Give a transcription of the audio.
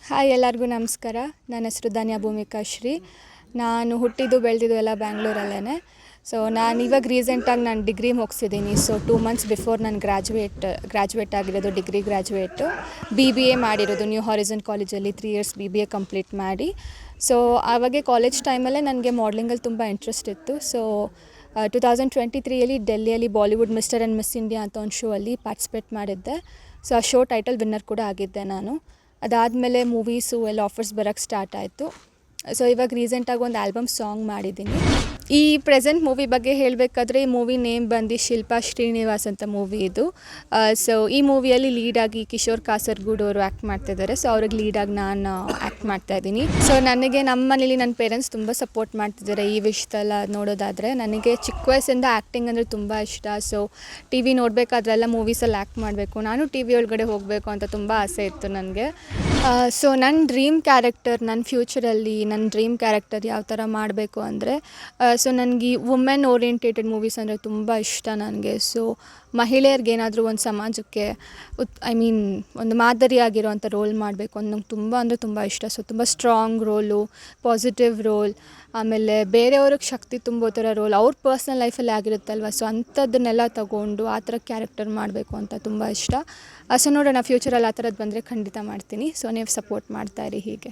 Hi ಎಲ್ಲರಿಗೂ ನಮಸ್ಕಾರ. ನನ್ನ ಹೆಸರು ಧನ್ಯ ಭೂಮಿಕಾ ಶ್ರೀ. ನಾನು ಹುಟ್ಟಿದ್ದು ಬೆಳೆದಿದ್ದು ಎಲ್ಲ ಬ್ಯಾಂಗ್ಳೂರಲ್ಲೇ. ಸೊ ನಾನು ಇವಾಗ ರೀಸೆಂಟಾಗಿ ನಾನು ಡಿಗ್ರಿ ಮುಗಿಸಿದ್ದೀನಿ. ಸೊ 2 ಮಂತ್ಸ್ ಬಿಫೋರ್ ನಾನು ಗ್ರ್ಯಾಜುಯೇಟ್ ಆಗಿರೋದು, ಡಿಗ್ರಿ ಗ್ರ್ಯಾಜುಯೇಟು. BBA ಮಾಡಿರೋದು ನ್ಯೂ ಹಾರಿಝನ್ ಕಾಲೇಜಲ್ಲಿ 3 ಇಯರ್ಸ್ BBA ಕಂಪ್ಲೀಟ್ ಮಾಡಿ. ಸೊ ಆವಾಗೆ ಕಾಲೇಜ್ ಟೈಮಲ್ಲೇ ನನಗೆ ಮಾಡಲಿಂಗಲ್ಲಿ ತುಂಬ ಇಂಟ್ರೆಸ್ಟ್ ಇತ್ತು. So 2023ಯಲ್ಲಿ ಡೆಲ್ಲಿಯಲ್ಲಿ Bollywood mister and miss India ಅಂತ ಒಂದು ಶೋ ಅಲ್ಲಿ ಪಾರ್ಟಿಸಿಪೇಟ್ ಮಾಡಿದ್ದೆ. ಸೊ ಆ ಶೋ ಟೈಟಲ್ ವಿನ್ನರ್ ಕೂಡ ಆಗಿದ್ದೆ ನಾನು. ಅದಾದಮೇಲೆ ಮೂವೀಸು ಎಲ್ಲ ಆಫರ್ಸ್ ಬರೋಕ್ಕೆ ಸ್ಟಾರ್ಟ್ ಆಯಿತು. ಸೊ ಇವಾಗ ರೀಸೆಂಟಾಗಿ ಒಂದು ಆಲ್ಬಮ್ ಸಾಂಗ್ ಮಾಡಿದ್ದೀನಿ. ಈ ಪ್ರೆಸೆಂಟ್ ಮೂವಿ ಬಗ್ಗೆ ಹೇಳಬೇಕಾದ್ರೆ ಈ ಮೂವಿ ನೇಮ್ ಬಂದು ಶಿಲ್ಪಾ ಶ್ರೀನಿವಾಸ್ ಅಂತ ಮೂವಿ ಇದು. ಸೊ ಈ ಮೂವಿಯಲ್ಲಿ ಲೀಡಾಗಿ ಕಿಶೋರ್ ಕಾಸರಗೋಡು ಅವರು ಆ್ಯಕ್ಟ್ ಮಾಡ್ತಾಯಿದ್ದಾರೆ. ಸೊ ಅವ್ರಿಗೆ ಲೀಡಾಗಿ ನಾನು ಆ್ಯಕ್ಟ್ ಮಾಡ್ತಾಯಿದ್ದೀನಿ. ಸೊ ನನಗೆ ನಮ್ಮ ಮನೇಲಿ ನನ್ನ ಪೇರೆಂಟ್ಸ್ ತುಂಬ ಸಪೋರ್ಟ್ ಮಾಡ್ತಿದ್ದಾರೆ ಈ ವಿಷಯದಲ್ಲ ನೋಡೋದಾದರೆ. ನನಗೆ ಚಿಕ್ಕ ವಯಸ್ಸಿಂದ ಆ್ಯಕ್ಟಿಂಗ್ ಅಂದರೆ ತುಂಬ ಇಷ್ಟ. ಸೊ TV ನೋಡಬೇಕಾದ್ರೆಲ್ಲ ಮೂವೀಸಲ್ಲಿ ಆ್ಯಕ್ಟ್ ಮಾಡಬೇಕು, ನಾನು TV ಒಳಗಡೆ ಹೋಗಬೇಕು ಅಂತ ತುಂಬ ಆಸೆ ಇತ್ತು ನನಗೆ. ಸೊ ನನ್ನ ಡ್ರೀಮ್ ಕ್ಯಾರೆಕ್ಟರ್, ನನ್ನ ಫ್ಯೂಚರಲ್ಲಿ ನನ್ನ ಡ್ರೀಮ್ ಕ್ಯಾರೆಕ್ಟರ್ ಯಾವ ಥರ ಮಾಡಬೇಕು ಅಂದರೆ, ಸೊ ನನಗೆ ವುಮೆನ್ ಓರಿಯೆಂಟೆಡ್ ಮೂವೀಸ್ ಅಂದರೆ ತುಂಬ ಇಷ್ಟ ನನಗೆ. ಸೊ ಮಹಿಳೆಯರಿಗೇನಾದರೂ ಒಂದು ಸಮಾಜಕ್ಕೆ ಒಂದು ಮಾದರಿಯಾಗಿರೋವಂಥ ರೋಲ್ ಮಾಡಬೇಕು ಅಂತ ನಂಗೆ ತುಂಬ ಅಂದರೆ ತುಂಬ ಇಷ್ಟ. ಸೊ ತುಂಬ ಸ್ಟ್ರಾಂಗ್ ರೋಲು, ಪಾಸಿಟಿವ್ ರೋಲ್, ಆಮೇಲೆ ಬೇರೆಯವ್ರಿಗೆ ಶಕ್ತಿ ತುಂಬೋ ಥರ ರೋಲ್, ಅವ್ರ ಪರ್ಸ್ನಲ್ ಲೈಫಲ್ಲಿ ಆಗಿರುತ್ತಲ್ವ. ಸೊ ಅಂಥದ್ದನ್ನೆಲ್ಲ ತಗೊಂಡು ಆ ಥರ ಕ್ಯಾರೆಕ್ಟರ್ ಮಾಡಬೇಕು ಅಂತ ತುಂಬ ಇಷ್ಟ. ಸೊ ನೋಡೋಣ ಫ್ಯೂಚರಲ್ಲಿ ಆ ಥರದ್ದು ಬಂದರೆ ಖಂಡಿತ ಮಾಡ್ತೀನಿ. ಸೊ ನೀವು ಸಪೋರ್ಟ್ ಮಾಡ್ತಾಯಿರಿ ಹೀಗೆ.